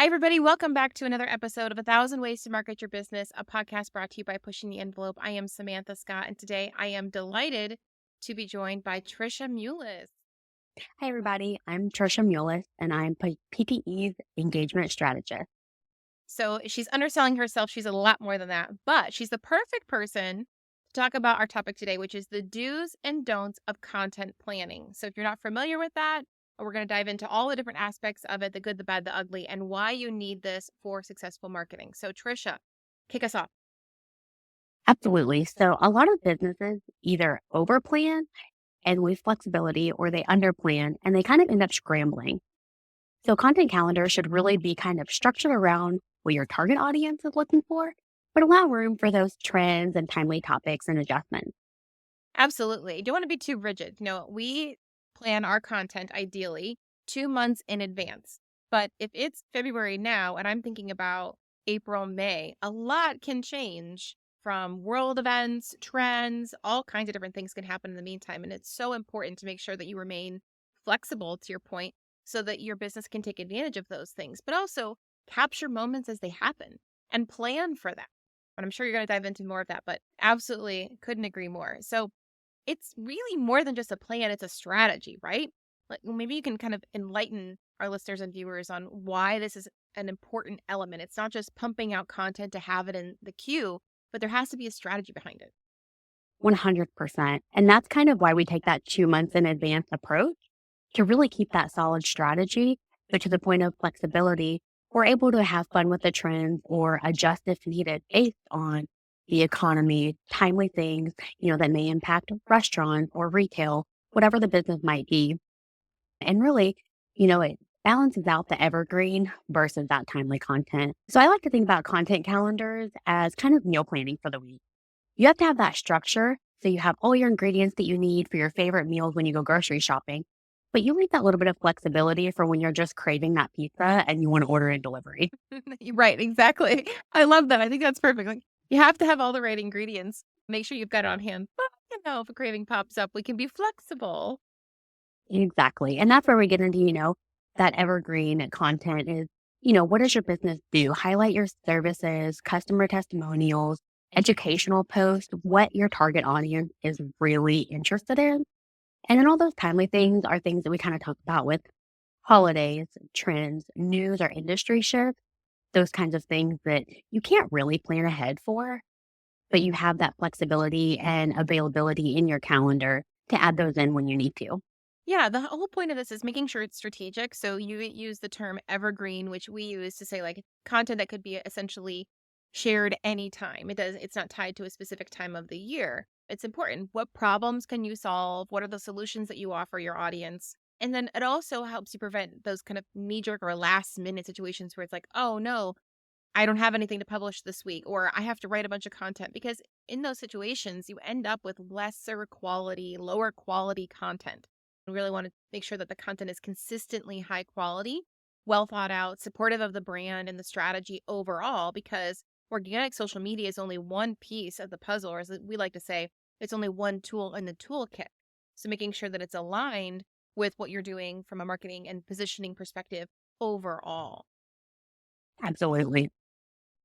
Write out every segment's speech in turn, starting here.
Hi, everybody. Welcome back to another episode of 1,000 Ways to Market Your Business, a podcast brought to you by Pushing the Envelope. I am Samantha Scott, and today I am delighted to be joined by Tricia Mullis. Hi, everybody. I'm Tricia Mullis, and I'm PPE's engagement strategist. So she's underselling herself. She's a lot more than that, but she's the perfect person to talk about our topic today, which is the do's and don'ts of content planning. So if you're not familiar with that, we're going to dive into all the different aspects of it, the good, the bad, the ugly, and why you need this for successful marketing. So Tricia, kick us off. Absolutely. So, a lot of businesses either overplan and lose flexibility, or they underplan and they kind of end up scrambling. So, content calendar should really be kind of structured around what your target audience is looking for, but allow room for those trends and timely topics and adjustments. Absolutely. Don't want to be too rigid. We plan our content ideally 2 months in advance. But if it's February now and I'm thinking about April, May, a lot can change from world events, trends, all kinds of different things can happen in the meantime. And it's so important to make sure that you remain flexible, to your point, so that your business can take advantage of those things, but also capture moments as they happen and plan for them. And I'm sure you're going to dive into more of that, but absolutely couldn't agree more. So it's really more than just a plan, it's a strategy, right? Like, maybe you can kind of enlighten our listeners and viewers on why this is an important element. It's not just pumping out content to have it in the queue, but there has to be a strategy behind it. 100%. And that's kind of why we take that 2 months in advance approach to really keep that solid strategy. But to the point of flexibility, we're able to have fun with the trends or adjust if needed based on the economy, timely things, that may impact restaurants or retail, whatever the business might be. And really, it balances out the evergreen versus that timely content. So I like to think about content calendars as kind of meal planning for the week. You have to have that structure so you have all your ingredients that you need for your favorite meals when you go grocery shopping. But you leave that little bit of flexibility for when you're just craving that pizza and you want to order in delivery. Right, exactly. I love that. I think that's perfect. Like, you have to have all the right ingredients. Make sure you've got it on hand. But, if a craving pops up, we can be flexible. Exactly. And that's where we get into, that evergreen content is, what does your business do? Highlight your services, customer testimonials, educational posts, what your target audience is really interested in. And then all those timely things are things that we kind of talk about with holidays, trends, news, or industry shifts, those kinds of things that you can't really plan ahead for, but you have that flexibility and availability in your calendar to add those in when you need to. Yeah, the whole point of this is making sure it's strategic. So you use the term evergreen, which we use to say like content that could be essentially shared anytime. It's not tied to a specific time of the year. It's important. What problems can you solve? What are the solutions that you offer your audience? And then it also helps you prevent those kind of knee-jerk or last-minute situations where it's like, oh no, I don't have anything to publish this week, or I have to write a bunch of content, because in those situations, you end up with lesser quality, lower quality content. We really want to make sure that the content is consistently high quality, well thought out, supportive of the brand and the strategy overall, because organic social media is only one piece of the puzzle, or as we like to say, it's only one tool in the toolkit. So making sure that it's aligned with what you're doing from a marketing and positioning perspective overall. Absolutely.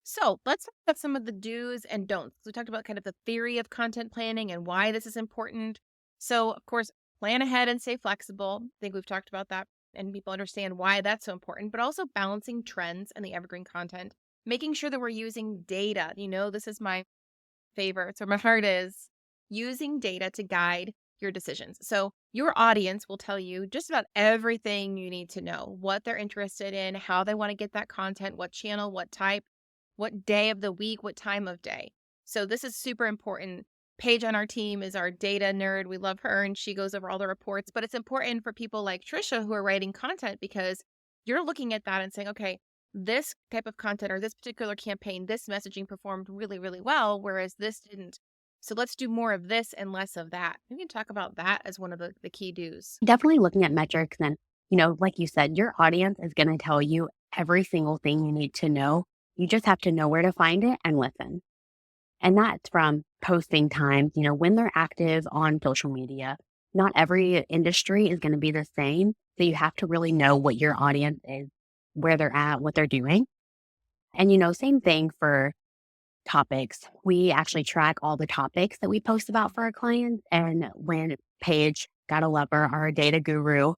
So let's talk about some of the do's and don'ts. We talked about kind of the theory of content planning and why this is important. So, of course, plan ahead and stay flexible. I think we've talked about that and people understand why that's so important, but also balancing trends and the evergreen content, making sure that we're using data. This is my favorite. It's where my heart is, using data to guide your decisions. So your audience will tell you just about everything you need to know, what they're interested in, how they want to get that content, what channel, what type, what day of the week, what time of day. So this is super important. Paige on our team is our data nerd. We love her and she goes over all the reports, but it's important for people like Tricia who are writing content, because you're looking at that and saying, okay, this type of content or this particular campaign, this messaging performed really, really well, whereas this didn't. So let's do more of this and less of that. We can talk about that as one of the key do's. Definitely looking at metrics. And, like you said, your audience is going to tell you every single thing you need to know. You just have to know where to find it and listen. And that's from posting times, when they're active on social media. Not every industry is going to be the same. So you have to really know what your audience is where they're at, what they're doing. And, same thing for topics. We actually track all the topics that we post about for our clients. And when Paige, gotta love her, our data guru,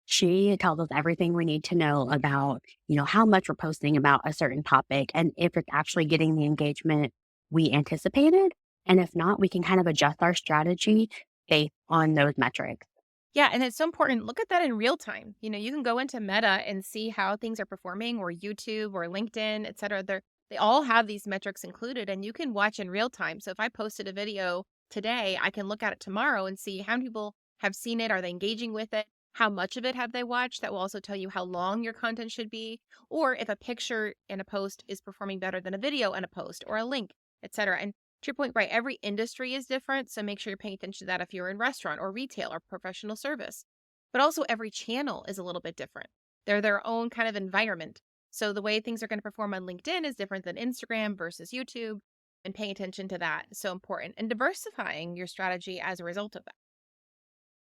she tells us everything we need to know about, how much we're posting about a certain topic and if it's actually getting the engagement we anticipated. And if not, we can kind of adjust our strategy based on those metrics. Yeah, and it's so important. Look at that in real time. You can go into Meta and see how things are performing, or YouTube or LinkedIn, et cetera. They all have these metrics included, and you can watch in real time. So if I posted a video today, I can look at it tomorrow and see how many people have seen it. Are they engaging with it? How much of it have they watched? That will also tell you how long your content should be, or if a picture in a post is performing better than a video in a post or a link, et cetera. And to your point, right, every industry is different. So make sure you're paying attention to that if you're in restaurant or retail or professional service. But also every channel is a little bit different. They're their own kind of environment. So the way things are going to perform on LinkedIn is different than Instagram versus YouTube. And paying attention to that is so important. And diversifying your strategy as a result of that.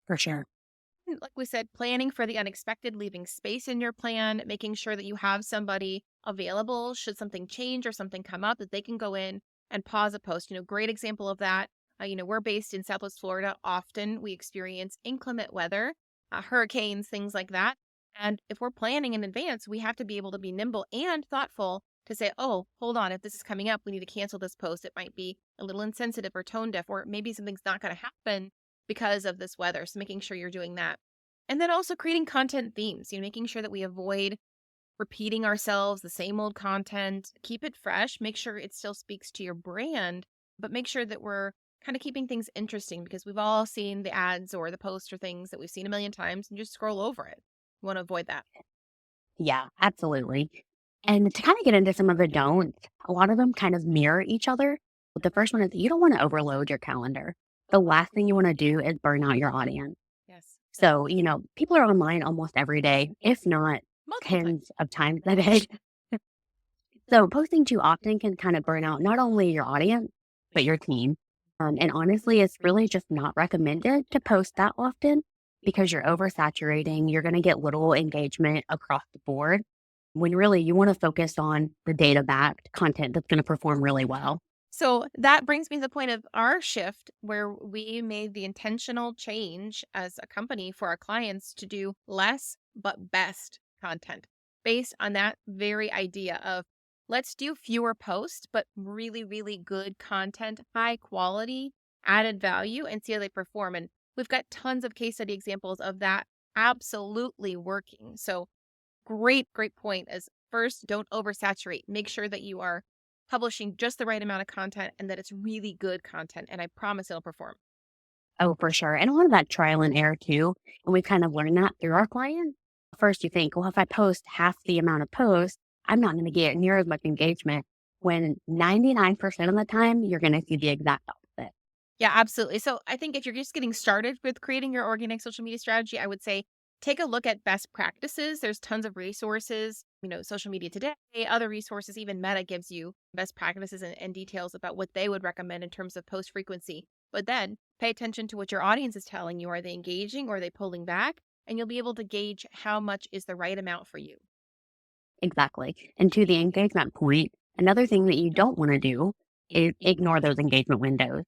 For sure. Like we said, planning for the unexpected, leaving space in your plan, making sure that you have somebody available should something change or something come up that they can go in and pause a post. Great example of that. We're based in Southwest Florida. Often we experience inclement weather, hurricanes, things like that. And if we're planning in advance, we have to be able to be nimble and thoughtful to say, oh, hold on, if this is coming up, we need to cancel this post. It might be a little insensitive or tone deaf, or maybe something's not going to happen because of this weather. So making sure you're doing that. And then also creating content themes, making sure that we avoid repeating ourselves, the same old content, keep it fresh, make sure it still speaks to your brand, but make sure that we're kind of keeping things interesting because we've all seen the ads or the posts or things that we've seen a million times and just scroll over it. We want to avoid that. Yeah, absolutely. And to kind of get into some of the don'ts, a lot of them kind of mirror each other. But the first one is you don't want to overload your calendar. The last thing you want to do is burn out your audience. Yes. So, people are online almost every day, if not Multiple times. tens of times a day. So posting too often can kind of burn out not only your audience, but your team. And honestly, it's really just not recommended to post that often because you're oversaturating. You're going to get little engagement across the board when really you want to focus on the data backed content that's going to perform really well. So that brings me to the point of our shift where we made the intentional change as a company for our clients to do less but best content based on that very idea of let's do fewer posts, but really, really good content, high quality, added value, and see how they perform. And we've got tons of case study examples of that absolutely working. So great point is first, don't oversaturate. Make sure that you are publishing just the right amount of content and that it's really good content. And I promise it'll perform. Oh, for sure. And a lot of that trial and error too. And we've kind of learned that through our clients. First, you think, well, if I post half the amount of posts, I'm not going to get near as much engagement. When 99% of the time, you're going to see the exact opposite. Yeah, absolutely. So I think if you're just getting started with creating your organic social media strategy, I would say take a look at best practices. There's tons of resources, Social Media Today, other resources, even Meta gives you best practices and details about what they would recommend in terms of post frequency. But then pay attention to what your audience is telling you. Are they engaging or are they pulling back? And you'll be able to gauge how much is the right amount for you. Exactly. And to the engagement point, another thing that you don't want to do is ignore those engagement windows.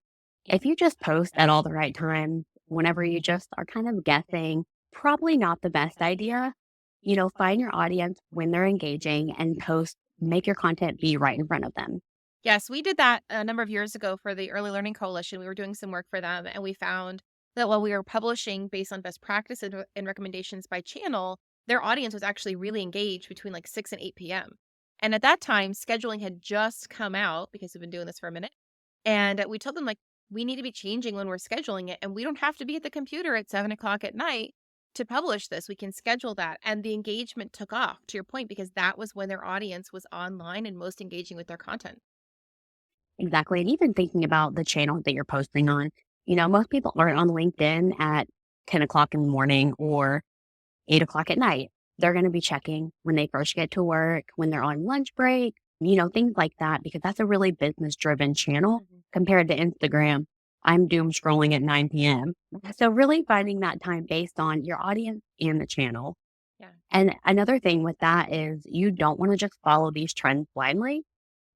If you just post at all the right times, whenever you just are kind of guessing, probably not the best idea. Find your audience when they're engaging and post, make your content be right in front of them. Yes, we did that a number of years ago for the Early Learning Coalition. We were doing some work for them, and we found that while we were publishing based on best practice and recommendations by channel, their audience was actually really engaged between like 6 and 8 p.m. And at that time, scheduling had just come out because we've been doing this for a minute. And we told them, like, we need to be changing when we're scheduling it. And we don't have to be at the computer at 7 o'clock at night to publish this. We can schedule that. And the engagement took off, to your point, because that was when their audience was online and most engaging with their content. Exactly. And even thinking about the channel that you're posting on, most people aren't on LinkedIn at 10 o'clock in the morning or 8 o'clock at night. They're going to be checking when they first get to work, when they're on lunch break, things like that, because that's a really business driven channel Mhm. compared to Instagram. I'm doom scrolling at 9 p.m. So really finding that time based on your audience and the channel. Yeah. And another thing with that is you don't want to just follow these trends blindly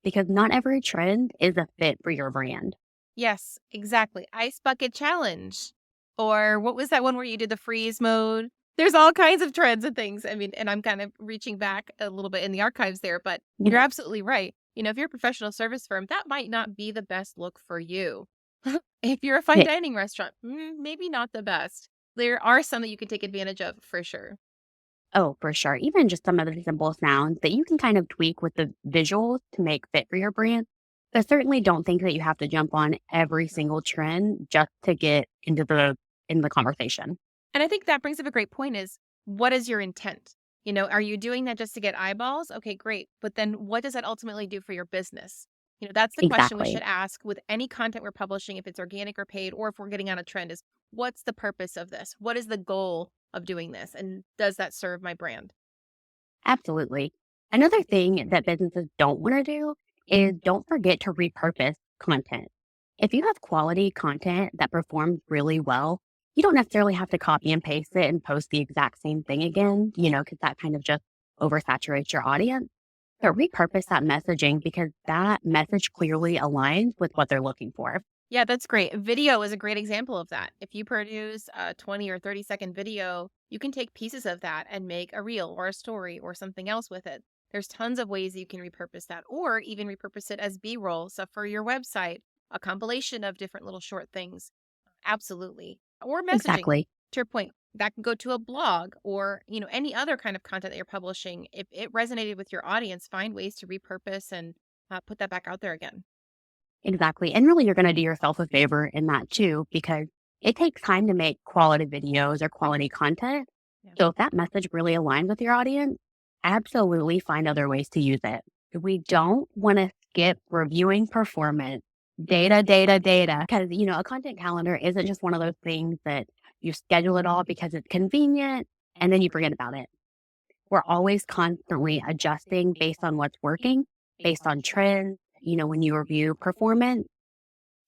because not every trend is a fit for your brand. Yes, exactly. Ice bucket challenge. Or what was that one where you did the freeze mode? There's all kinds of trends and things. I mean, and I'm kind of reaching back a little bit in the archives there, but you're Yeah. absolutely right. If you're a professional service firm, that might not be the best look for you. If you're a fine Yeah. dining restaurant, maybe not the best. There are some that you can take advantage of for sure. Oh, for sure. Even just some of the simple sounds that you can kind of tweak with the visuals to make fit for your brand. But certainly don't think that you have to jump on every single trend just to get into the conversation. And I think that brings up a great point is what is your intent? Are you doing that just to get eyeballs? Okay, great. But then what does that ultimately do for your business? That's the question we should Exactly. ask with any content we're publishing, if it's organic or paid, or if we're getting on a trend is what's the purpose of this? What is the goal of doing this? And does that serve my brand? Absolutely. Another thing that businesses don't want to do is don't forget to repurpose content. If you have quality content that performs really well, you don't necessarily have to copy and paste it and post the exact same thing again, because that kind of just oversaturates your audience. But repurpose that messaging because that message clearly aligns with what they're looking for. Yeah, that's great. Video is a great example of that. If you produce a 20 or 30-second video, you can take pieces of that and make a reel or a story or something else with it. There's tons of ways you can repurpose that or even repurpose it as B-roll stuff for your website, a compilation of different little short things. Absolutely. Or messaging. Exactly. To your point, that can go to a blog or, any other kind of content that you're publishing. If it resonated with your audience, find ways to repurpose and put that back out there again. Exactly. And really, you're going to do yourself a favor in that too, because it takes time to make quality videos or quality content. Yeah. So if that message really aligns with your audience, absolutely find other ways to use it. We don't want to skip reviewing performance, data, because, a content calendar isn't just one of those things that you schedule it all because it's convenient and then you forget about it. We're always constantly adjusting based on what's working, based on trends. When you review performance,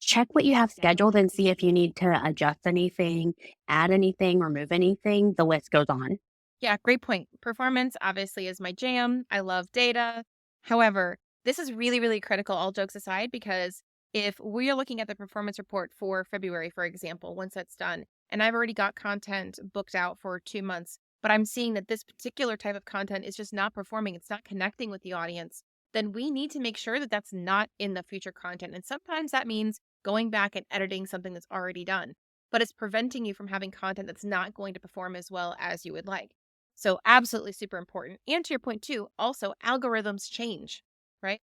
check what you have scheduled and see if you need to adjust anything, add anything, remove anything. The list goes on. Yeah, great point. Performance obviously is my jam. I love data. However, this is really, really critical, all jokes aside, because if we're looking at the performance report for February, for example, once that's done, and I've already got content booked out for 2 months, but I'm seeing that this particular type of content is just not performing, it's not connecting with the audience, then we need to make sure that that's not in the future content. And sometimes that means going back and editing something that's already done, but it's preventing you from having content that's not going to perform as well as you would like. So absolutely super important. And to your point too, also algorithms change, right?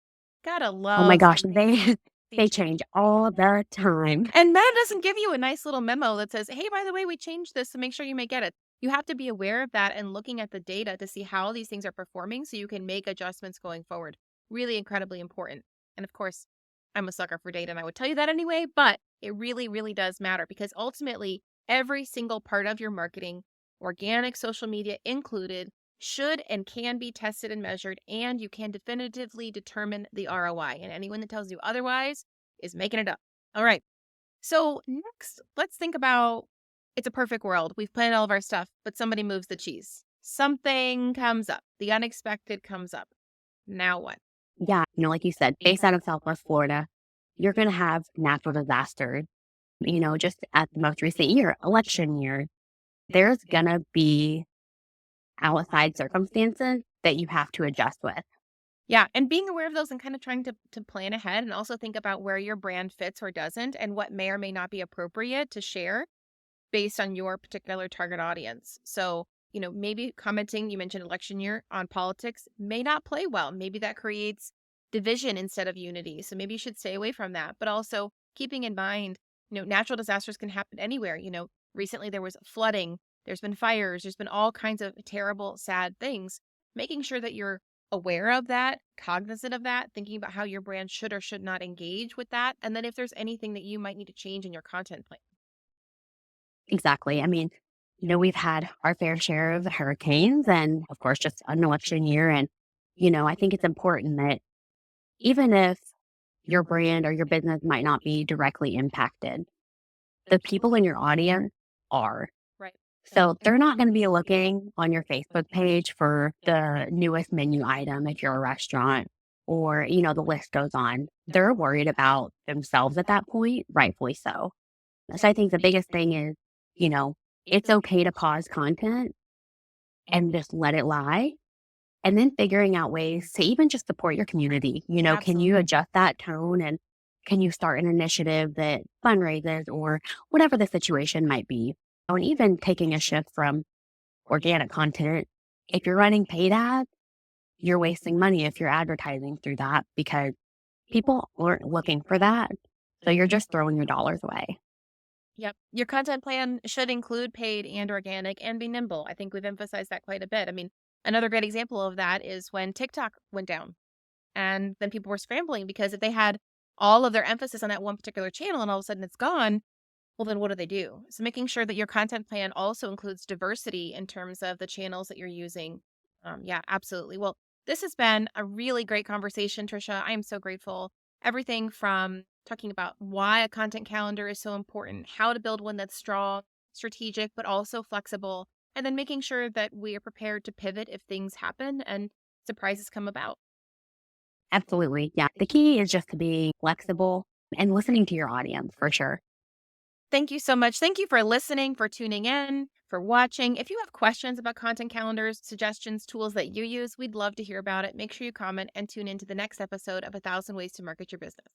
Gotta Oh my love gosh, when things see they change. change all the time. And Meta doesn't give you a nice little memo that says, hey, by the way, we changed this to make sure you may get it. You have to be aware of that and looking at the data to see how these things are performing so you can make adjustments going forward. Really incredibly important. And of course, I'm a sucker for data and I would tell you that anyway, but it really, really does matter because ultimately, every single part of your marketing, organic social media included, should and can be tested and measured, and you can definitively determine the ROI. And anyone that tells you otherwise is making it up. All right. So next, let's think about it's a perfect world. We've planned all of our stuff, but somebody moves the cheese. Something comes up. The unexpected comes up. Now what? Yeah, like you said, based out of Southwest Florida, you're going to have natural disasters. Just at the most recent year, election year, there's going to be outside circumstances that you have to adjust with. Yeah, and being aware of those and kind of trying to plan ahead and also think about where your brand fits or doesn't and what may or may not be appropriate to share based on your particular target audience. So, maybe commenting, you mentioned election year on politics may not play well. Maybe that creates division instead of unity. So maybe you should stay away from that. But also keeping in mind, natural disasters can happen anywhere. Recently there was flooding, there's been fires, there's been all kinds of terrible, sad things. Making sure that you're aware of that, cognizant of that, thinking about how your brand should or should not engage with that. And then if there's anything that you might need to change in your content plan. Exactly. I mean, we've had our fair share of hurricanes and, of course, just an election year. And, I think it's important that even if your brand or your business might not be directly impacted, the people in your audience are. Right. So they're not going to be looking on your Facebook page for the newest menu item if you're a restaurant or, the list goes on. They're worried about themselves at that point, rightfully so. So I think the biggest thing is, you know, it's okay to pause content and just let it lie. And then figuring out ways to even just support your community. Can you Absolutely. adjust that tone and can you start an initiative that fundraises or whatever the situation might be? And even taking a shift from organic content. If you're running paid ads, you're wasting money if you're advertising through that because people aren't looking for that. So you're just throwing your dollars away. Yep. Your content plan should include paid and organic and be nimble. I think we've emphasized that quite a bit. I mean, another great example of that is when TikTok went down and then people were scrambling because if they had all of their emphasis on that one particular channel and all of a sudden it's gone, well, then what do they do? So making sure that your content plan also includes diversity in terms of the channels that you're using. Yeah, absolutely. Well, this has been a really great conversation, Trisha. I am so grateful. Everything from talking about why a content calendar is so important, how to build one that's strong, strategic, but also flexible, and then making sure that we are prepared to pivot if things happen and surprises come about. Absolutely. Yeah. The key is just to be flexible and listening to your audience for sure. Thank you so much. Thank you for listening, for tuning in, for watching. If you have questions about content calendars, suggestions, tools that you use, we'd love to hear about it. Make sure you comment and tune into the next episode of A Thousand Ways to Market Your Business.